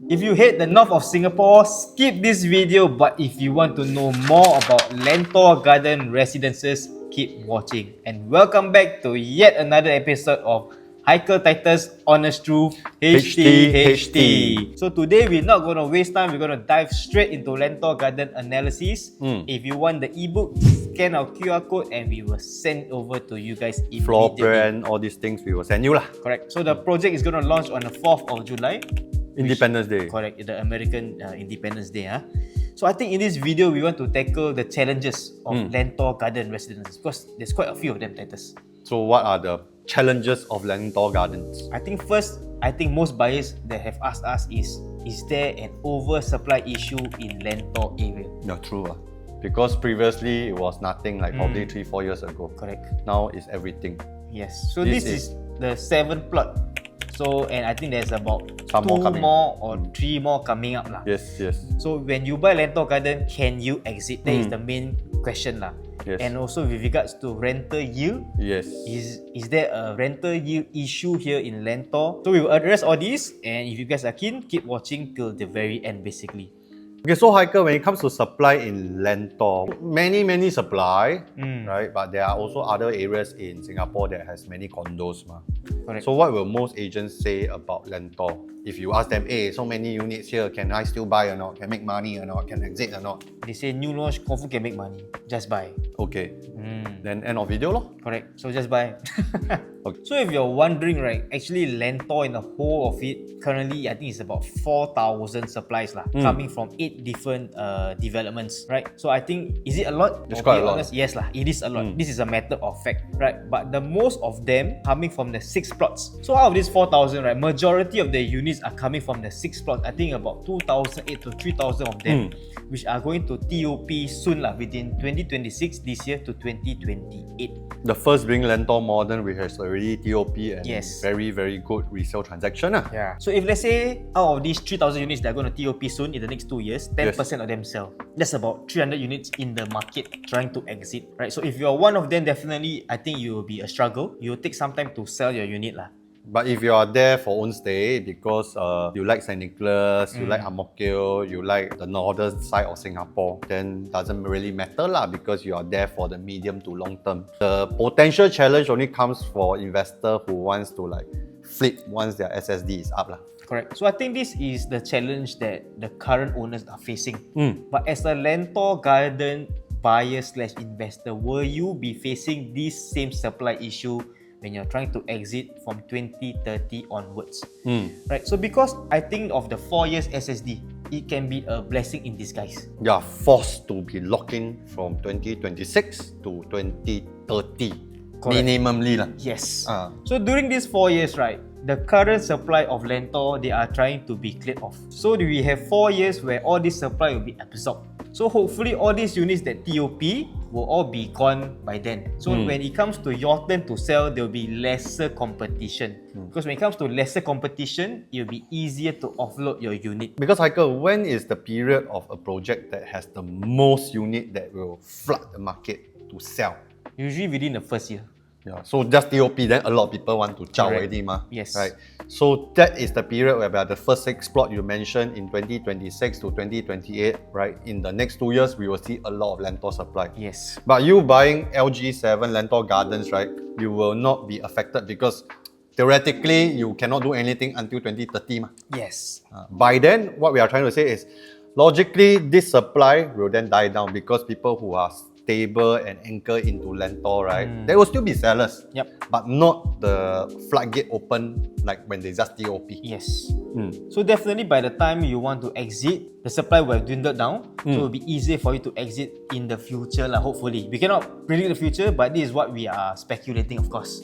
If you hate the north of Singapore, skip this video. But if you want to know more about Lentor Garden Residences, keep watching. And welcome back to yet another episode of Hiker Titus Honest Truth HT. So today we're not going to waste time. We're going to dive straight into Lentor Garden analysis. If you want the ebook, scan our QR code and we will send over to you guys immediately. Floor plan, all these things we will send you lah. Correct. So the project is going to launch on the 4th of July. Independence Day. Correct, the American Independence Day. So I think in this video, we want to tackle the challenges of Lentor Garden Residences because there's quite a few of them, Titus. So what are the challenges of Lentor Gardens? I think first, most buyers that have asked us is there an oversupply issue in Lentor area? Yeah, true. Because previously it was nothing, like probably 3-4 years ago. Correct. Now it's everything. Yes. So this is the 7th plot. So, and I think there's about Some 2 more more or 3 more coming up lah. Yes. So when you buy Lentor Garden, can you exit? That is the main question lah. Yes. And also with regards to rental yield, Yes. is there a rental yield issue here in Lentor? So we will address all these, and if you guys are keen, keep watching till the very end basically. Okay, so Hiker, when it comes to supply in Lentor, many supply, right? But there are also other areas in Singapore that has many condos. Correct. So what will most agents say about Lentor? If you ask them, hey, so many units here, can I still buy or not? Can make money or not? Can exit or not? They say new launch, confirm can make money. Just buy. Okay. Then end of video lor. Correct. So just buy. Okay. So if you're wondering, right, actually Lentor in the whole of it, currently I think it's about 4,000 supplies lah, coming from 8 different developments, right? So I think, is it a lot? It's To quite be a lot. honest, yes lah, it is a lot. This is a matter of fact, right? But the most of them coming from the 6 plots. So out of these 4,000, right, majority of the units are coming from the 6 plots. I think about 2,008 to 3,000 of them, which are going to TOP soon lah, within 2026 this year to 2028. The first being Lentor Modern, which has already TOP and Yes. very good resale transaction. Yeah. So if let's say out of these 3,000 units that are going to TOP soon in the next 2 years, 10% of them sell. That's about 300 units in the market trying to exit, right? So if you're one of them, definitely I think you will be a struggle. You will take some time to sell your unit lah. But if you are there for own stay because you like St. Nicholas, you like Ang Mo Kio, you like the northern side of Singapore, then doesn't really matter lah because you are there for the medium to long term. The potential challenge only comes for investor who wants to like flip once their SSD is up lah. Correct. So I think this is the challenge that the current owners are facing. But as a Lentor Garden buyer/investor, will you be facing this same supply issue when you're trying to exit from 2030 onwards? Right. So because I think of the 4 years SSD, it can be a blessing in disguise. You are forced to be locked in from 2026 to 2030. Correct. Minimally lah. Yes. So during these 4 years, right, the current supply of Lentor, they are trying to be cleared off. So we have 4 years where all this supply will be absorbed. So hopefully all these units that TOP will all be gone by then. So when it comes to your turn to sell, there will be lesser competition. Because when it comes to lesser competition, it will be easier to offload your unit. Because Hiker, when is the period of a project that has the most unit that will flood the market to sell? Usually within the first year. Yeah, so just TOP, then a lot of people want to chow Correct. already mah. Yes. Right. So that is the period whereby the first 6 plot you mentioned in 2026 to 2028, right? In the next 2 years, we will see a lot of Lentor supply. Yes. But you buying LG7 Lentor Gardens, right? You will not be affected because theoretically you cannot do anything until 2030 mah. Yes. By then, what we are trying to say is, logically, this supply will then die down because people who are stable and anchor into Lentor, right? There will still be sellers. Yep. But not the floodgate open like when they just TOP. Yes. So definitely by the time you want to exit, the supply will have dwindled down. So it will be easier for you to exit in the future lah, hopefully. We cannot predict the future, but this is what we are speculating, of course.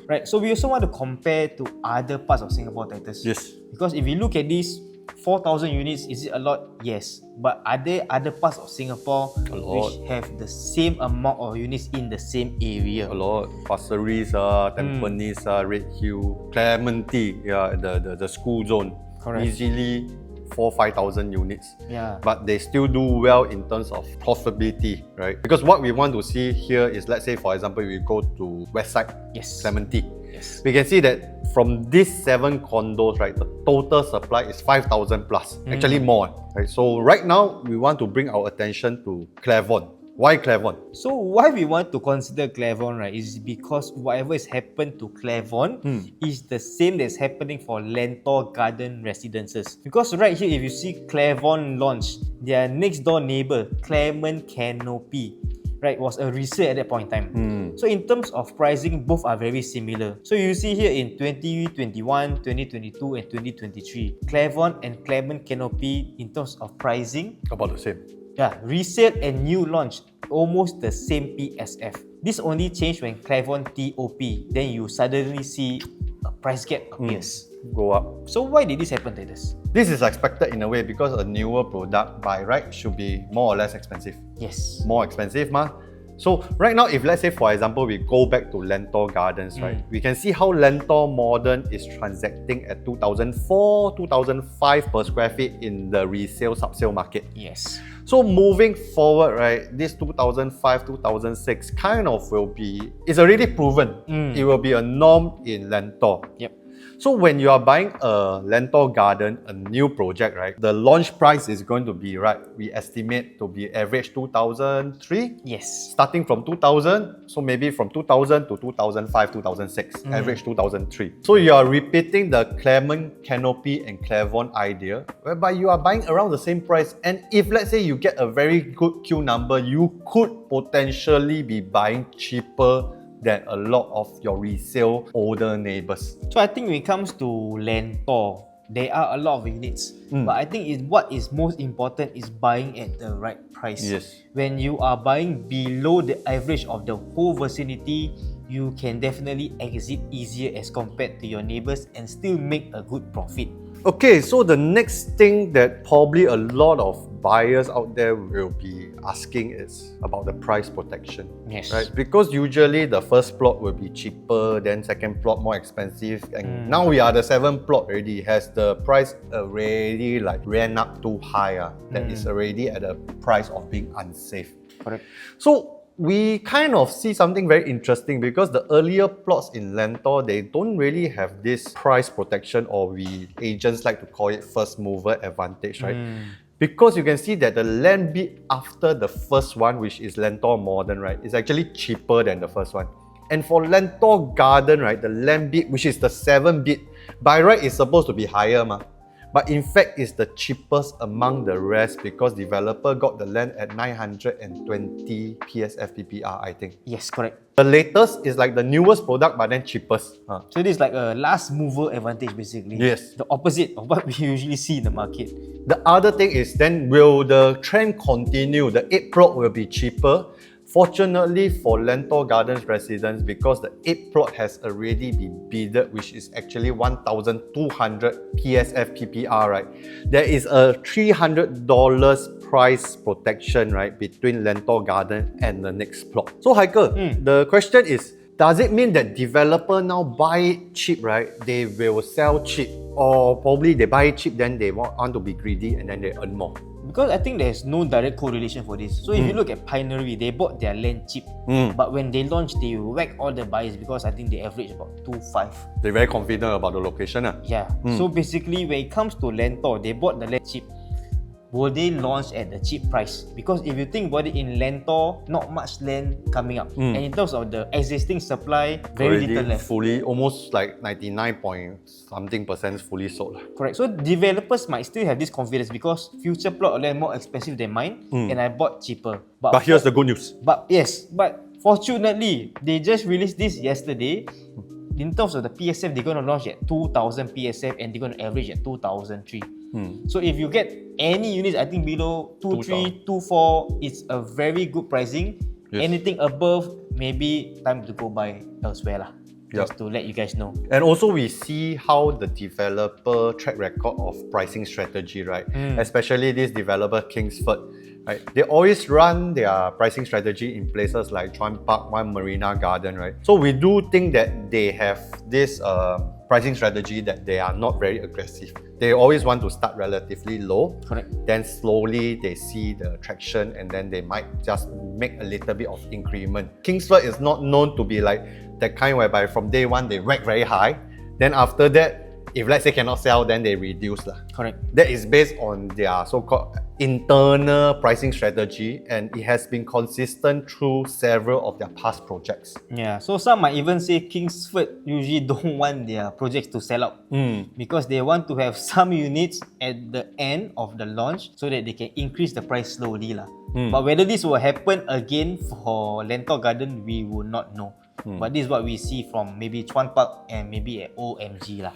Right. So we also want to compare to other parts of Singapore, Titus. Yes. Because if you look at this, 4,000 units, is it a lot? Yes. But are there other parts of Singapore which have the same amount of units in the same area? A lot. Pasir Ris, Tampines, Redhill, Clementi, yeah, the school zone. Correct. Easily 4,000-5,000 units. Yeah. But they still do well in terms of profitability, right? Because what we want to see here is, let's say, for example, we go to West Side, Yes. Clementi. Yes. We can see that from these 7 condos, right, the total supply is 5,000 plus, actually more. Right? So right now, we want to bring our attention to Clairvon. Why Clairvon? So why we want to consider Clairvon, right, is because whatever has happened to Clairvon is the same that's happening for Lentor Garden Residences. Because right here, if you see Clairvon launch, their next door neighbor, Claremont Canopy, right, was a resale at that point in time. So in terms of pricing, both are very similar. So you see here in 2021, 2022 and 2023, Clairvon and Claremont Canopy in terms of pricing, About the same. yeah, resale and new launch, almost the same PSF. This only changed when Clairvon TOP, then you suddenly see a price gap appears. Go up. So why did this happen, Titus? This is expected in a way because a newer product by right should be more or less expensive. Yes. More expensive, ma. So right now, if let's say for example we go back to Lentor Gardens, right, we can see how Lentor Modern is transacting at 2004, 2005 per square feet in the resale sub-sale market. Yes. So moving forward, right, this 2005, 2006 kind of will be, it's already proven. It will be a norm in Lentor. Yep. So when you are buying a Lentor Garden, a new project, right, the launch price is going to be, right, we estimate to be average 2003. Yes. Starting from 2000, so maybe from 2000 to 2005, 2006, average 2003. So you are repeating the Claremont Canopy and Clairvon idea, whereby you are buying around the same price. And if let's say you get a very good Q number, you could potentially be buying cheaper than a lot of your resale older neighbors. So I think when it comes to Lentor, there are a lot of units. But I think what is most important is buying at the right price. Yes. When you are buying below the average of the whole vicinity, you can definitely exit easier as compared to your neighbors and still make a good profit. Okay, so the next thing that probably a lot of buyers out there will be asking is about the price protection. Yes. Right? Because usually the first plot will be cheaper, then second plot more expensive, and now we are the 7th plot already. Has the price already like ran up too high? That is already at a price of being unsafe. Correct. So we kind of see something very interesting because the earlier plots in Lentor, they don't really have this price protection, or we agents like to call it first mover advantage, right? Because you can see that the land bid after the first one, which is Lentor Modern, right, is actually cheaper than the first one. And for Lentor Garden, right, the land bid, which is the 7th bid, by right is supposed to be higher, but in fact it's the cheapest among the rest because developer got the land at 920 PSF PPR, I think. Yes, correct. The latest is like the newest product but then cheapest. So this is like a last mover advantage basically. Yes. The opposite of what we usually see in the market. The other thing is then will the trend continue? The 8 plot will be cheaper. Fortunately for Lentor Gardens residents, because the 8 plot has already been bidded, which is actually 1,200 PSF PPR, right? There is a $300 price protection, right, between Lentor Garden and the next plot. So Heike, the question is, does it mean that developer now buy it cheap, right? They will sell cheap, or probably they buy it cheap, then they want to be greedy and then they earn more? Because I think there's no direct correlation for this. So if you look at Pinery, they bought their land cheap. But when they launched, they whack all the buyers because I think they average about 2.5. They're very confident about the location. Yeah. So basically, when it comes to Lentor, they bought the land cheap. Will they launch at the cheap price? Because if you think about it, in Lentor, not much land coming up. And in terms of the existing supply, very Already little left. fully, almost like 99 point something % fully sold. Correct. So developers might still have this confidence because future plot of land more expensive than mine, and I bought cheaper. But here's the good news. But fortunately, they just released this yesterday. In terms of the PSF, they're going to launch at 2,000 PSF and they're going to average at 2,003. So if you get any units, I think below 2,300, 2,400, it's a very good pricing. Yes. Anything above, maybe time to go buy elsewhere lah. Just to let you guys know. And also we see how the developer track record of pricing strategy, right? Especially this developer Kingsford, right? They always run their pricing strategy in places like Chuan Park, One Marina Garden, right? So we do think that they have this pricing strategy that they are not very aggressive. They always want to start relatively low. Correct. Then slowly they see the traction and then they might just make a little bit of increment. Kingsford is not known to be like that kind whereby from day one they rank very high. Then after that, if let's say cannot sell, then they reduce lah. Correct. That is based on their so-called internal pricing strategy, and it has been consistent through several of their past projects. Yeah, so some might even say Kingsford usually don't want their projects to sell out because they want to have some units at the end of the launch so that they can increase the price slowly lah. But whether this will happen again for Lentor Garden, we will not know. But this is what we see from maybe Chuan Park and maybe at OMG lah.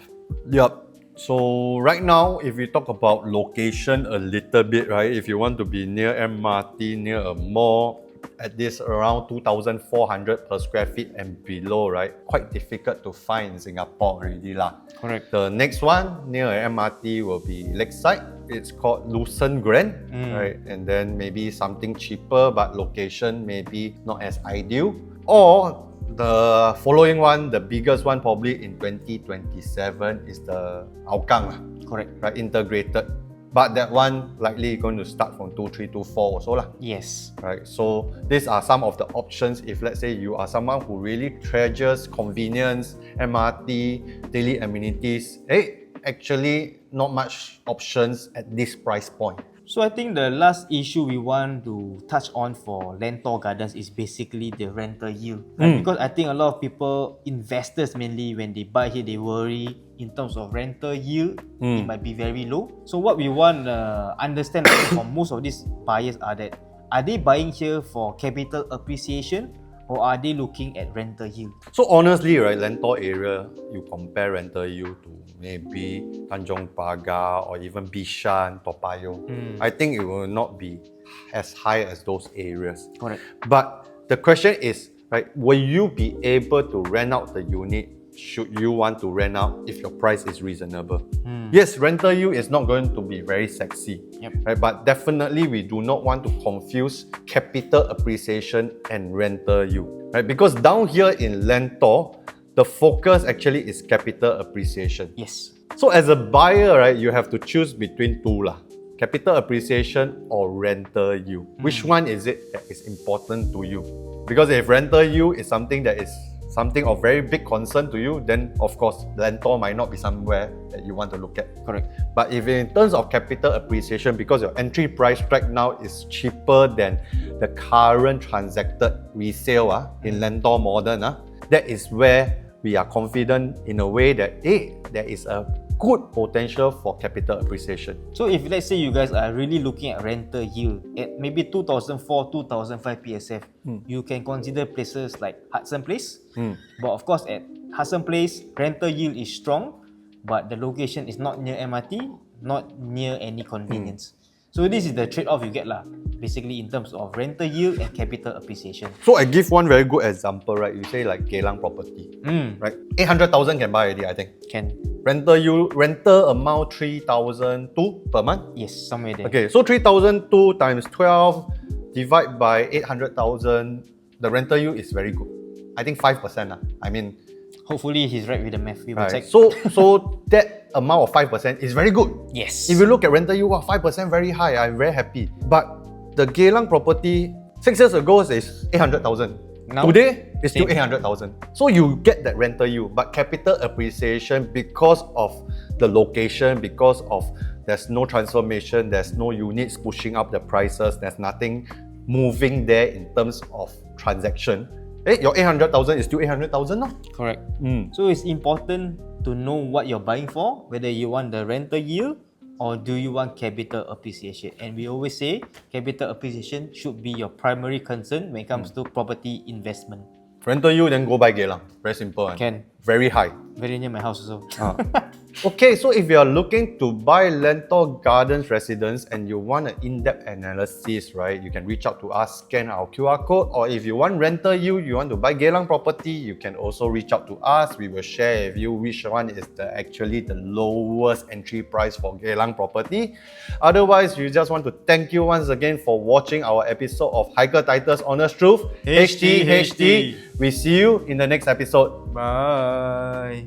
Yup. So right now, if we talk about location a little bit, right? If you want to be near MRT, near a mall, at this around 2,400 per square feet and below, right? Quite difficult to find in Singapore already lah. Correct. The next one near MRT will be Lakeside. It's called Lucent Grand, right? And then maybe something cheaper, but location maybe not as ideal. Or the following one, the biggest one probably in 2027 is the Hougang lah. Correct. Right, integrated. But that one likely going to start from 2324 also lah. Yes. Right, so these are some of the options if let's say you are someone who really treasures convenience, MRT, daily amenities. Actually not much options at this price point. So I think the last issue we want to touch on for Lentor Gardens is basically the rental yield. Right? Because I think a lot of people, investors mainly, when they buy here, they worry in terms of rental yield, it might be very low. So what we want to understand from most of these buyers are that, are they buying here for capital appreciation or are they looking at rental yield? So honestly, right, Lentor area, you compare rental yield to maybe Tanjong Pagar or even Bishan, Toa Payoh, I think it will not be as high as those areas. Correct. But the question is, right, will you be able to rent out the unit should you want to rent out if your price is reasonable? Yes, rental yield is not going to be very sexy, right? But definitely we do not want to confuse capital appreciation and rental yield, right? Because down here in Lentor, the focus actually is capital appreciation. Yes. So as a buyer, right, you have to choose between two lah. Capital appreciation or rental yield. Which one is it that is important to you? Because if rental yield is something that is something of very big concern to you, then of course Lentor might not be somewhere that you want to look at. Correct. But if in terms of capital appreciation, because your entry price right now is cheaper than the current transacted resale in Lentor Modern, that is where we are confident in a way that there is a good potential for capital appreciation. So if let's say you guys are really looking at rental yield at maybe 2004, 2005 PSF, you can consider places like Hudson Place. But of course at Hudson Place, rental yield is strong, but the location is not near MRT, not near any convenience. So this is the trade-off you get lah, basically in terms of rental yield and capital appreciation. So I give one very good example, right? You say like Geylang property, right? 800,000 can buy already, I think. Can. Rental amount 3,002 per month? Yes, somewhere there. Okay, so 3,002 times 12 divide by 800,000, the rental yield is very good. I think 5%. I mean, hopefully he's right with the math. We will check. So that amount of 5% is very good. Yes. If you look at rental yield, 5% very high. I'm very happy. But the Geylang property 6 years ago is 800,000. Now, today it's still 800,000. So you get that rental yield, but capital appreciation because of the location, because of there's no transformation, there's no units pushing up the prices, there's nothing moving there in terms of transaction. Your 800,000 is still 800,000, no? Correct. So it's important to know what you're buying for, whether you want the rental yield or do you want capital appreciation. And we always say capital appreciation should be your primary concern when it comes to property investment. Rental yield, then go buy Geylang. Very simple. Can. Very high. Very near my house also. Okay, so if you are looking to buy Lentor Gardens Residence and you want an in-depth analysis, right, you can reach out to us, scan our QR code, or if you want rental yield, you want to buy Geylang property, you can also reach out to us. We will share with you which one is actually the lowest entry price for Geylang property. Otherwise, we just want to thank you once again for watching our episode of Hiker Titus Honest Truth. HT. We see you in the next episode. Bye.